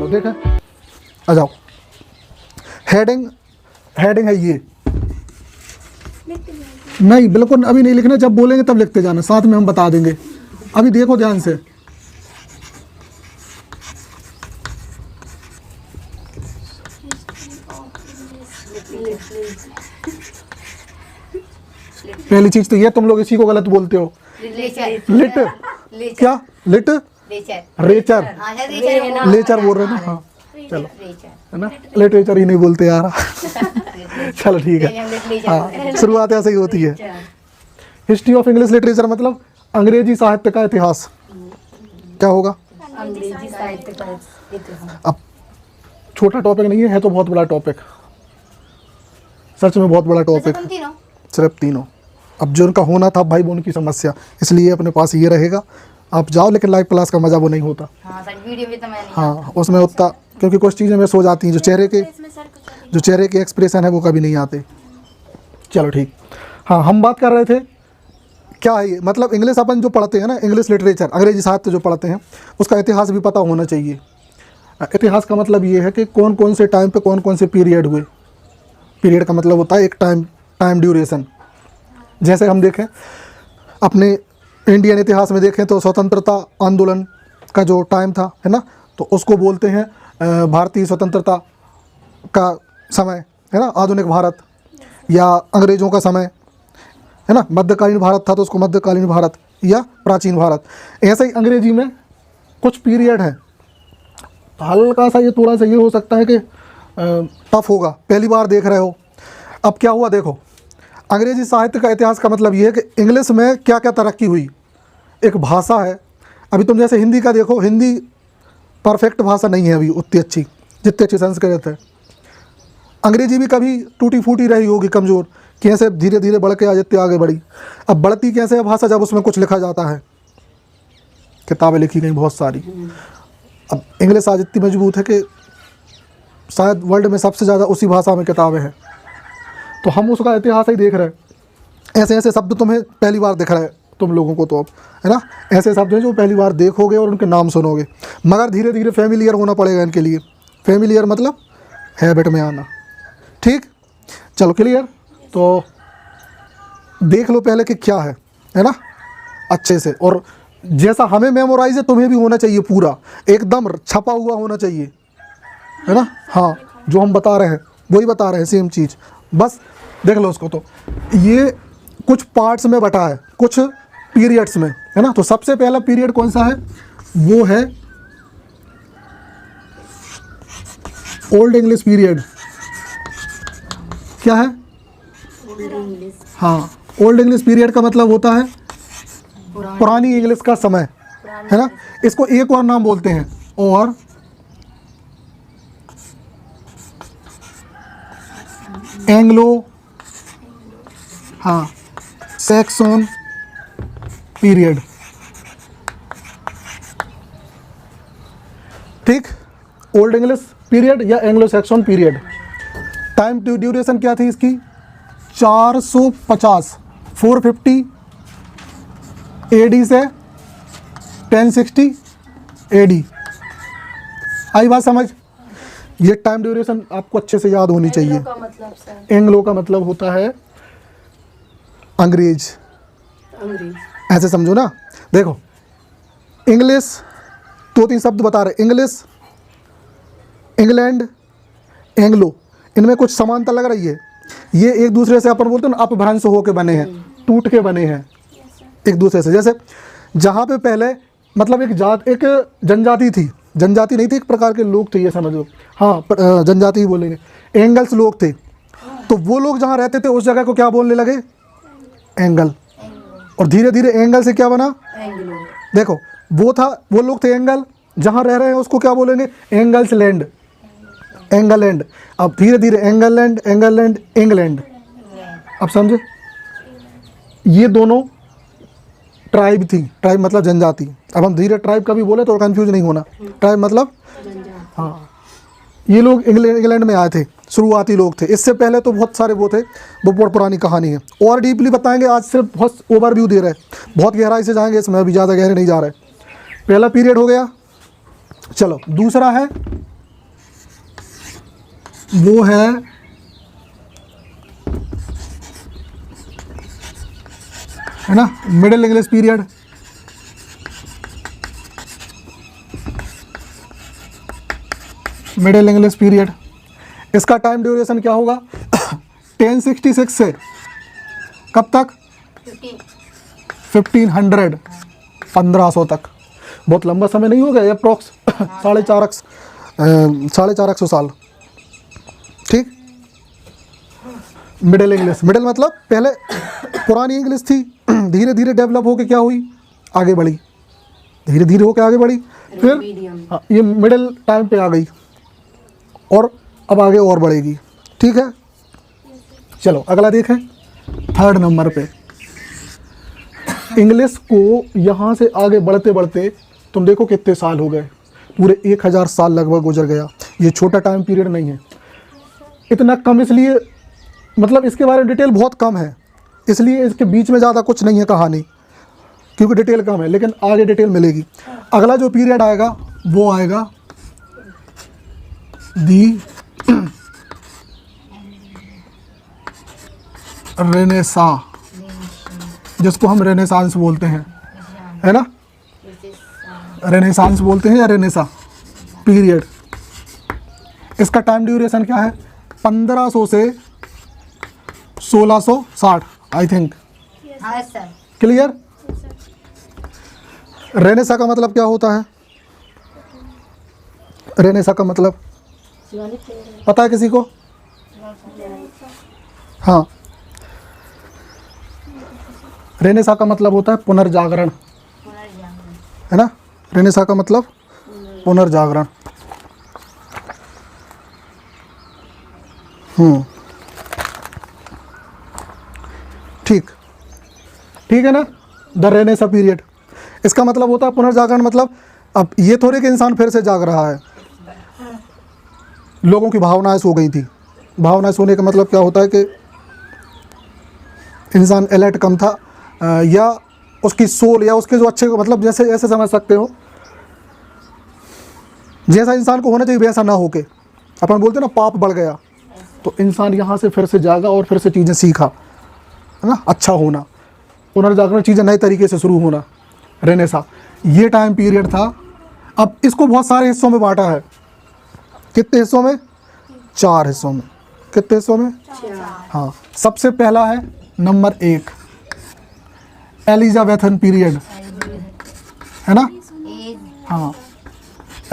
चलो देखा, आ जाओ। हेडिंग है ये, नहीं बिल्कुल अभी नहीं लिखना, जब बोलेंगे तब लिखते जाना, साथ में हम बता देंगे। अभी देखो ध्यान से, पहली चीज तो ये तुम लोग इसी को गलत बोलते हो। लिट क्या, लिट रेचर, लेचर बोल रहे हैं ना, हाँ चलो है ना, लिटरेचर ही नहीं बोलते यार। चलो ठीक है, हाँ शुरुआत ऐसे ही होती है। हिस्ट्री ऑफ इंग्लिश लिटरेचर मतलब अंग्रेजी साहित्य का इतिहास। क्या होगा? अंग्रेजी साहित्य का इतिहास। अब छोटा टॉपिक नहीं है तो बहुत बड़ा टॉपिक, सच में बहुत बड़ा टॉपिक, सिर्फ तीनों। अब जो उनका होना था भाई वो उनकी समस्या, इसलिए अपने पास ये रहेगा। आप जाओ, लेकिन लाइव क्लास का मजा वो नहीं होता। हाँ सर, वीडियो में तो मैं नहीं, हाँ उसमें उतना, क्योंकि कुछ चीज़ें मिस हो जाती हैं, जो चेहरे के एक्सप्रेशन है वो कभी नहीं आते। चलो ठीक, हाँ हम बात कर रहे थे क्या है ये, मतलब इंग्लिश अपन जो पढ़ते हैं ना, इंग्लिश लिटरेचर, अंग्रेजी साहित्य जो पढ़ते हैं, उसका इतिहास भी पता होना चाहिए। इतिहास का मतलब ये है कि कौन कौन से टाइम पे कौन कौन से पीरियड हुए। पीरियड का मतलब होता है एक टाइम ड्यूरेशन। जैसे हम देखें अपने इंडियन इतिहास में देखें तो स्वतंत्रता आंदोलन का जो टाइम था, है ना, तो उसको बोलते हैं भारतीय स्वतंत्रता का समय, है ना, आधुनिक भारत, या अंग्रेज़ों का समय, है ना, मध्यकालीन भारत था तो उसको मध्यकालीन भारत या प्राचीन भारत। ऐसे ही अंग्रेजी में कुछ पीरियड है। हल्का सा ये थोड़ा सा ये हो सकता है कि टफ होगा, पहली बार देख रहे हो। अब क्या हुआ देखो, अंग्रेजी साहित्य का इतिहास का मतलब ये है कि इंग्लिश में क्या क्या तरक्की हुई। एक भाषा है, अभी तुम जैसे हिंदी का देखो, हिंदी परफेक्ट भाषा नहीं है अभी उतनी अच्छी जितनी अच्छी संस्कृत है। अंग्रेजी भी कभी टूटी फूटी रही होगी, कमज़ोर, कैसे धीरे धीरे बढ़ के आज इतने आगे बढ़ी। अब बढ़ती कैसे है भाषा, जब उसमें कुछ लिखा जाता है, किताबें लिखी गई बहुत सारी। अब इंग्लिश आज इतनी मजबूत है कि शायद वर्ल्ड में सबसे ज़्यादा उसी भाषा में किताबें हैं, तो हम उसका इतिहास ही देख रहे हैं। ऐसे ऐसे शब्द तुम्हें पहली बार दिख रहे हैं तुम लोगों को, तो अब है ना, ऐसे शब्द हैं जो पहली बार देखोगे और उनके नाम सुनोगे, मगर धीरे धीरे फेमिलियर होना पड़ेगा इनके लिए। फेमिलियर मतलब हैबिट में आना। ठीक, चलो क्लियर। तो देख लो पहले कि क्या है ना, अच्छे से, और जैसा हमें मेमोराइज है तुम्हें भी होना चाहिए, पूरा एकदम छपा हुआ होना चाहिए, है ना। हाँ जो हम बता रहे हैं वही बता रहे हैं, सेम चीज़, बस देख लो उसको। तो ये कुछ पार्ट्स में बटा है, कुछ पीरियड्स में, है ना। तो सबसे पहला पीरियड कौन सा है, वो है ओल्ड इंग्लिश पीरियड। क्या है? हाँ, ओल्ड इंग्लिश पीरियड का मतलब होता है पुरानी इंग्लिश का समय, है ना। इसको एक और नाम बोलते हैं, और एंग्लो, हाँ, सैक्सन पीरियड। ठीक, ओल्ड इंग्लिश पीरियड या Anglo Saxon period. Time duration क्या थी इसकी, 450 450 AD से 1060 AD। आई बात समझ? ये टाइम ड्यूरेशन आपको अच्छे से याद होनी चाहिए। एंग्लो का मतलब होता है अंग्रेज, ऐसे समझो ना। देखो इंग्लिश, दो तीन शब्द बता रहे, इंग्लिश, इंग्लैंड, एंग्लो, इनमें कुछ समानता लग रही है। ये एक दूसरे से अपन बोलते हैं ना, अपभ्रंश होके बने हैं, टूट के बने हैं एक दूसरे से। जैसे जहाँ पे पहले मतलब एक जनजाति थी, जनजाति नहीं थी, एक प्रकार के लोग थे, ये समझ लो। हाँ जनजाति ही बोलेंगे, एंगल्स लोग थे, तो वो लोग जहाँ रहते थे उस जगह को क्या बोलने लगे, एंगल। और धीरे धीरे एंगल से क्या बना, देखो वो लोग थे एंगल, जहाँ रह रहे हैं उसको क्या बोलेंगे, एंगल्स लैंड, एंगल लैंड। अब धीरे धीरे angle land, angle land, England. अब समझे, ये दोनों ट्राइब थी, ट्राइब मतलब जनजाति। अब हम धीरे ट्राइब का भी बोले तो कंफ्यूज नहीं होना, ट्राइब मतलब हाँ, ये लोग इंग्लैंड में आए थे, शुरुआती लोग थे। इससे पहले तो बहुत सारे वो थे, वो बहुत पुरानी कहानी है, और डीपली बताएंगे। आज सिर्फ बहुत ओवरव्यू दे रहे हैं, बहुत गहराई से जाएंगे इसमें, अभी ज़्यादा गहरे नहीं जा रहे। पहला पीरियड हो गया। चलो दूसरा है वो है ना middle English period. Middle English period, इसका टाइम ड्यूरेशन क्या होगा 1066 से कब तक 1500 1500 तक। बहुत लंबा समय नहीं हो गया, अप्रोक्स 450 साल। ठीक, मिडिल इंग्लिश, मिडिल मतलब पहले पुरानी इंग्लिश थी, धीरे धीरे डेवलप होके क्या हुई, आगे बढ़ी, धीरे धीरे होके आगे बढ़ी, फिर हाँ, ये मिडिल टाइम पे आ गई और अब आगे और बढ़ेगी। ठीक है, चलो अगला देखें, थर्ड नंबर पे। इंग्लिश को यहाँ से आगे बढ़ते बढ़ते तुम देखो कितने साल हो गए, पूरे 1000 साल लगभग गुजर गया। ये छोटा टाइम पीरियड नहीं है, इतना कम इसलिए, मतलब इसके बारे में डिटेल बहुत कम है, इसलिए इसके बीच में ज़्यादा कुछ नहीं है कहानी, क्योंकि डिटेल कम है, लेकिन आगे डिटेल मिलेगी। अगला जो पीरियड आएगा वो आएगा दी रेनेसा, जिसको हम रेनेसांस बोलते हैं, है ना, रेनेसांस बोलते हैं या रेनेसा पीरियड। इसका टाइम ड्यूरेशन क्या है 1500 से 1660 आई थिंक। हाँ सर। क्लियर। रेनेसा का मतलब क्या होता है, रेनेसा का मतलब पता है किसी को? हाँ, रेनेसा का मतलब होता है पुनर्जागरण, है ना, रेनेसा का मतलब पुनर्जागरण। ठीक, ठीक है ना, द रेनेसा पीरियड, इसका मतलब होता है पुनर्जागरण। मतलब अब ये थोड़े कि इंसान फिर से जाग रहा है, लोगों की भावनाएं सो गई थी। भावनाएं सोने का मतलब क्या होता है कि इंसान अलर्ट कम था, या उसकी सोल या उसके जो अच्छे, मतलब जैसे ऐसे समझ सकते हो, जैसा इंसान को होना चाहिए वैसा ना होके, अपन बोलते हैं ना पाप बढ़ गया, तो इंसान यहाँ से फिर से जागा और फिर से चीज़ें सीखा, है ना, अच्छा होना, पुनर्जागरण, चीज़ें नए तरीके से शुरू होना, रेनेसा, ये टाइम पीरियड था। अब इसको बहुत सारे हिस्सों में बांटा है, कितने हिस्सों में, 4 हिस्सों में। कितने हिस्सों में, हाँ। सबसे पहला है नंबर 1 एलिजाबेथन पीरियड, है ना, हाँ,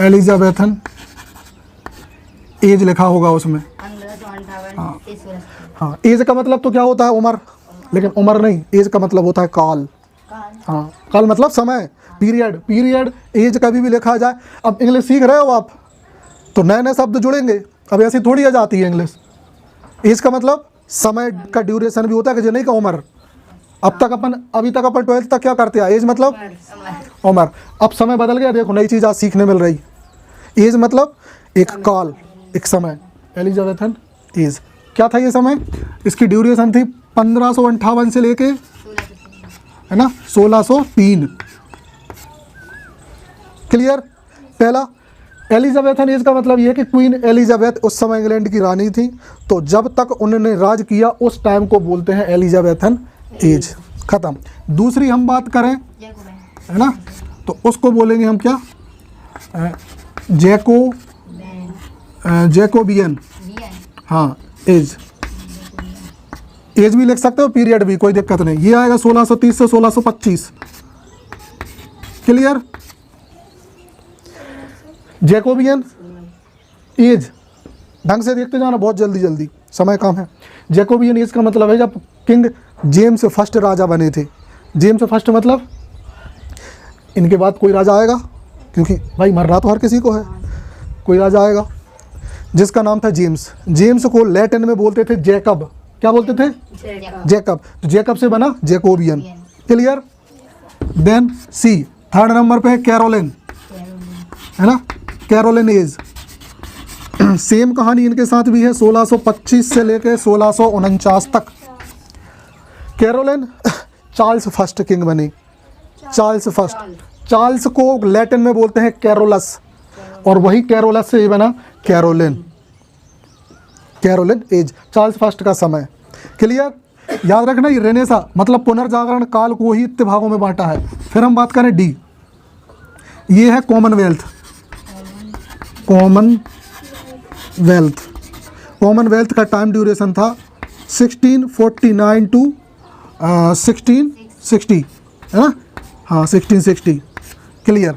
एलिजाबेथन एज लिखा होगा उसमें, हाँ, एज का मतलब तो क्या होता है उम्र, लेकिन उम्र नहीं, एज का मतलब होता है काल, हाँ, काल मतलब समय, पीरियड, पीरियड एज कभी भी लिखा जाए। अब इंग्लिश सीख रहे हो आप तो नए नए शब्द जुड़ेंगे, अब ऐसी थोड़ी आ जाती है इंग्लिश। एज का मतलब समय का ड्यूरेशन भी होता है कि नहीं का उम्र। अब तक अपन, अभी तक अपन 12th तक क्या करते हैं, एज मतलब उम्र। अब समय बदल गया, देखो नई चीज़ आज सीखने मिल रही। एज मतलब एक काल, एक समय। एलिजाबेथन एज क्या था ये समय, इसकी ड्यूरेशन थी 1558 से लेके, है ना, 1603। क्लियर। पहला एलिजाबेथन एज का मतलब ये है कि क्वीन एलिजाबेथ उस समय इंग्लैंड की रानी थी, तो जब तक उन्होंने राज किया उस टाइम को बोलते हैं एलिजाबेथन एज। ख़त्म। दूसरी हम बात करें, है ना, तो उसको बोलेंगे हम क्या, जैकोबियन, हाँ, एज। एज भी लिख सकते हो, पीरियड भी, कोई दिक्कत नहीं। ये आएगा 1630 से 1625। क्लियर। जैकोबियन एज, ढंग से देखते जाना, बहुत जल्दी जल्दी, समय कम है। जैकोबियन एज का मतलब है जब किंग जेम्स फर्स्ट राजा बने थे। जेम्स फर्स्ट मतलब इनके बाद कोई राजा आएगा, क्योंकि भाई मरना तो हर किसी को है, कोई राजा आएगा जिसका नाम था जेम्स। जेम्स को लैटिन में बोलते थे जैकब। क्या बोलते थे, जैकब। तो जैकब से बना जैकोबियन। क्लियर। देन सी, थर्ड नंबर पे है कैरोलिन, है ना, कैरोलिन एज। सेम कहानी इनके साथ भी है, 1625 से लेके 1649 तक। कैरोलिन चार्ल्स फर्स्ट किंग बनी, चार्ल्स फर्स्ट। चार्ल्स को लैटिन में बोलते हैं कैरोलस, और वही कैरोलस से ही बना Caroline. Caroline age, Charles first का समय। क्लियर? याद रखना ये रेनेसा मतलब पुनर्जागरण काल को ही इतने भागों में बांटा है। फिर हम बात करें डी, ये है कॉमनवेल्थ। कॉमनवेल्थ का टाइम ड्यूरेशन था 1649 टू 1660, है ना? हाँ 1660। क्लियर?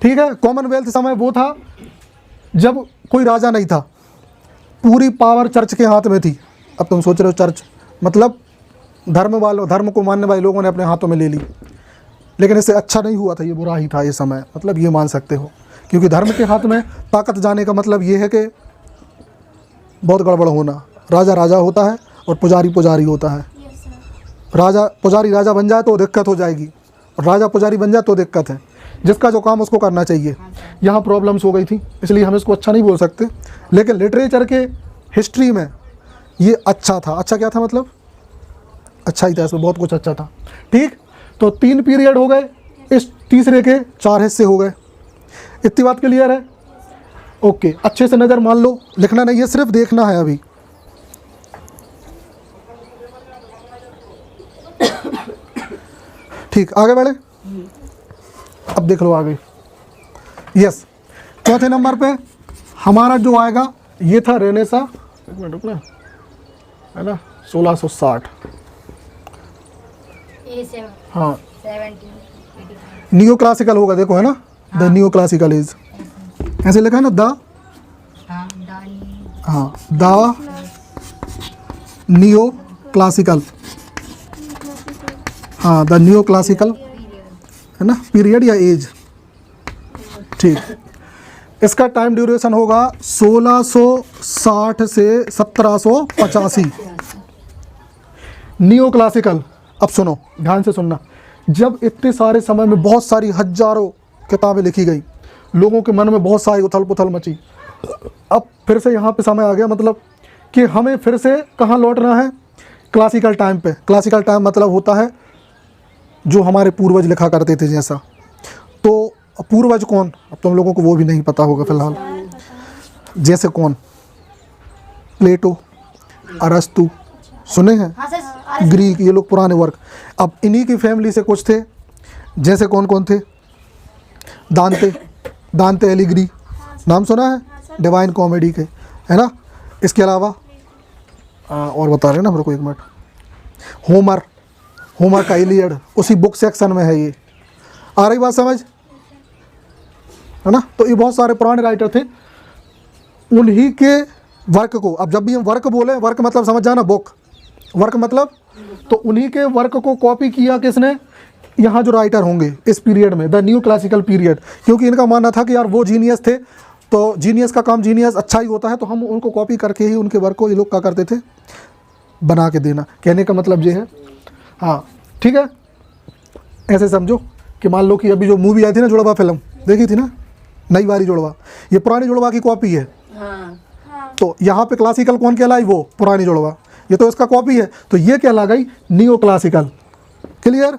ठीक है। कॉमनवेल्थ समय वो था जब कोई राजा नहीं था, पूरी पावर चर्च के हाथ में थी। अब तुम सोच रहे हो चर्च मतलब धर्म को मानने वाले लोगों ने अपने हाथों में ले ली, लेकिन इससे अच्छा नहीं हुआ था, ये बुरा ही था ये समय, मतलब ये मान सकते हो। क्योंकि धर्म के हाथ में ताकत जाने का मतलब ये है कि बहुत गड़बड़ होना। राजा राजा होता है और पुजारी पुजारी होता है। पुजारी राजा बन जाए तो दिक्कत हो जाएगी, और राजा पुजारी बन जाए तो दिक्कत है। जिसका जो काम उसको करना चाहिए। यहाँ प्रॉब्लम्स हो गई थी, इसलिए हम इसको अच्छा नहीं बोल सकते, लेकिन लिटरेचर के हिस्ट्री में ये अच्छा था। अच्छा क्या था मतलब? अच्छा ही था, इसमें बहुत कुछ अच्छा था। ठीक, तो 3 पीरियड हो गए, इस तीसरे के 4 हिस्से हो गए। इतनी बात क्लियर है? ओके, अच्छे से नज़र मान लो, लिखना नहीं है, सिर्फ देखना है अभी। ठीक, आगे बढ़े। अब देख लो आगे। यस, चौथे नंबर पे हमारा जो आएगा ये था रेनेसा, एक मिनट रुकना, है ना, 1660। हाँ, नियो क्लासिकल होगा, देखो है ना, द नियो क्लासिकल इज, ऐसे लिखा है ना, द, हाँ, द नियो क्लासिकल, हाँ, द नियो क्लासिकल, है ना, पीरियड या एज। ठीक, इसका टाइम ड्यूरेशन होगा 1660 से 1785। Neo classical. अब सुनो, ध्यान से सुनना। जब इतने सारे समय में बहुत सारी हजारों किताबें लिखी गई, लोगों के मन में बहुत सारी उथल पुथल मची, अब फिर से यहाँ पे समय आ गया, मतलब कि हमें फिर से कहाँ लौटना है? क्लासिकल टाइम पे। क्लासिकल टाइम मतलब होता है जो हमारे पूर्वज लिखा करते थे जैसा। तो पूर्वज कौन? अब तुम लोगों को वो भी नहीं पता होगा फिलहाल। जैसे कौन? प्लेटो, अरस्तु, सुने हैं? ग्रीक, ये लोग पुराने वर्क। अब इन्हीं की फैमिली से कुछ थे, जैसे कौन कौन थे? दांते एलिग्री, नाम सुना है? डिवाइन कॉमेडी के, है ना? इसके अलावा और बता रहे हैं ना मेरे को, एक मिनट। होमर का इलियड उसी बुक सेक्शन में है। ये आ रही बात समझ, है ना? तो ये बहुत सारे पुराने राइटर थे, उन्हीं के वर्क को, अब जब भी हम वर्क बोले, वर्क मतलब समझ जाना, बुक, वर्क मतलब, तो उन्हीं के वर्क को कॉपी किया किसने? यहाँ जो राइटर होंगे इस पीरियड में, द न्यू क्लासिकल पीरियड। क्योंकि इनका मानना था कि यार वो जीनियस थे, तो जीनियस का काम जीनियस अच्छा ही होता है, तो हम उनको कॉपी करके ही उनके वर्क को ये लोग क्या करते थे? बना के देना। कहने का मतलब ये है, हाँ ठीक है, ऐसे समझो कि मान लो कि अभी जो मूवी आई थी ना, जुड़वा फिल्म देखी थी ना, नई वाली जुड़वा, ये पुरानी जुड़वा की कॉपी है। तो यहाँ पे क्लासिकल कौन कहलाई? वो पुरानी जुड़वा। ये तो इसका कॉपी है, तो ये कहला गई नियो क्लासिकल। क्लियर?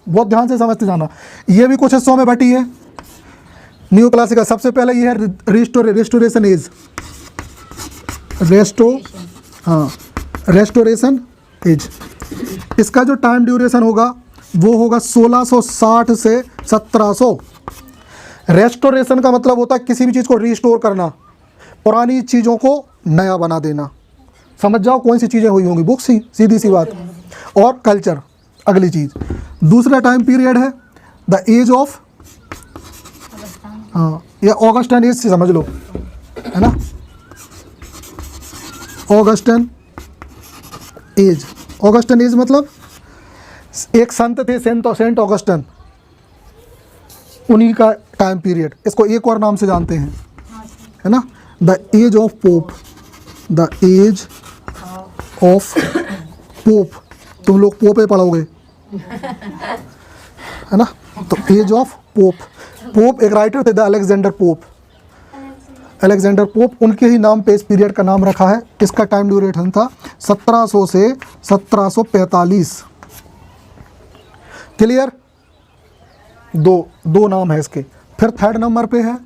बहुत ध्यान से समझते जाना। ये भी कुछ हिस्सों में बटी है नियो क्लासिकल। सबसे पहले ये है रेस्टोरेशन एज, रेस्टोरेशन एज। इसका जो टाइम ड्यूरेशन होगा वो होगा 1660 से 1700। रेस्टोरेशन का मतलब होता है किसी भी चीज़ को रिस्टोर करना, पुरानी चीज़ों को नया बना देना। समझ जाओ कौन सी चीज़ें हुई होंगी, बुक्स ही, सीधी सी बात। और कल्चर अगली चीज़। दूसरा टाइम पीरियड है द एज ऑफ, हाँ, या ऑगस्टन एज से समझ लो, है ना, ऑगस्टन एज। ऑगस्टन एज मतलब एक संत थे सेंट ऑगस्टन, उन्हीं का टाइम पीरियड। इसको एक और नाम से जानते हैं, है ना, the age of Pope, the age of Pope. तुम लोग पोपे पढ़ोगे, है ना, तो एज ऑफ पोप। पोप एक राइटर थे, the Alexander Pope. Alexander Pope, उनके ही नाम पे इस पीरियड का नाम रखा है। इसका टाइम ड्यूरेशन था 1700 से 1745। क्लियर? दो नाम है इसके। फिर थर्ड नंबर पे है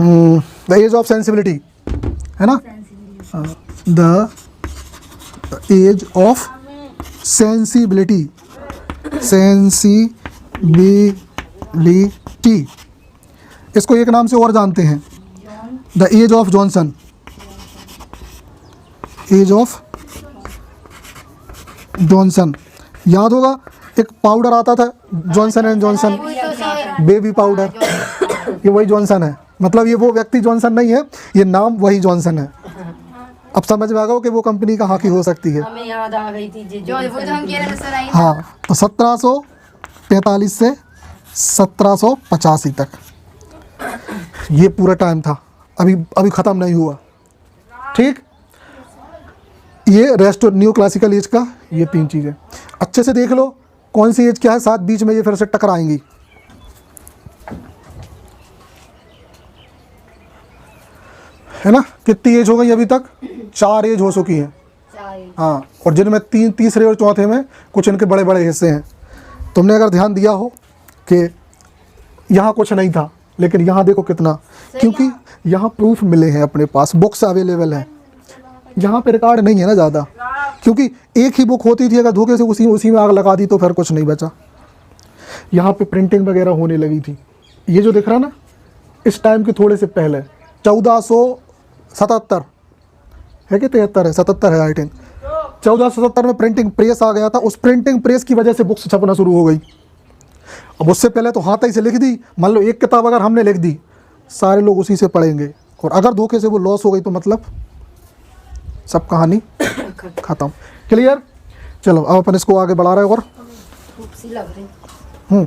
द एज ऑफ सेंसिबिलिटी। है ना, the age of sensibility, sensibility, इसको एक नाम से और जानते हैं, the age of Johnson, age of Johnson. याद होगा एक पाउडर आता था Johnson and Johnson, baby powder, ये वही जॉनसन है। मतलब ये वो व्यक्ति जॉनसन नहीं है, ये नाम वही जॉनसन है। अब समझ में आ गया कि वो कंपनी कहाँ की हो सकती है। हमें याद आ गई थी जो वो जो हम कह रहे थे सुनाई ना। हाँ, तो 1745 से 1785 तक ये पूरा टाइम था, अभी ख़त्म नहीं हुआ। ठीक, ये रेस्ट न्यू क्लासिकल एज का ये 3 चीज़ें अच्छे से देख लो, कौन सी एज क्या है, साथ बीच में ये फिर से टकराएंगी। है ना, कितनी एज हो गई अभी तक? 4 एज हो चुकी हैं। हाँ, और जिनमें तीसरे और चौथे में कुछ इनके बड़े बड़े हिस्से हैं। तुमने अगर ध्यान दिया हो कि यहाँ कुछ नहीं था, लेकिन यहाँ देखो कितना, क्योंकि यहाँ प्रूफ मिले हैं अपने पास, बुक्स अवेलेबल हैं। यहाँ पे रिकॉर्ड नहीं है ना ज़्यादा, क्योंकि एक ही बुक होती थी, अगर धोखे से उसी में आग लगा दी तो फिर कुछ नहीं बचा। यहाँ पे प्रिंटिंग वगैरह होने लगी थी। ये जो दिख रहा ना, इस टाइम के थोड़े से पहले 1477 है कि 73 है, 77 है आई थिंक। 1477 में प्रिंटिंग प्रेस आ गया था। उस प्रिंटिंग प्रेस की वजह से बुक्स छपना शुरू हो गई। अब उससे पहले तो हाथ ही से लिख दी। मान लो एक किताब अगर हमने लिख दी, सारे लोग उसी से पढ़ेंगे, और अगर धोखे से वो लॉस हो गई तो मतलब सब कहानी खत्म। क्लियर? चलो अब अपन इसको आगे बढ़ा रहे हैं और खूब सी लग रही।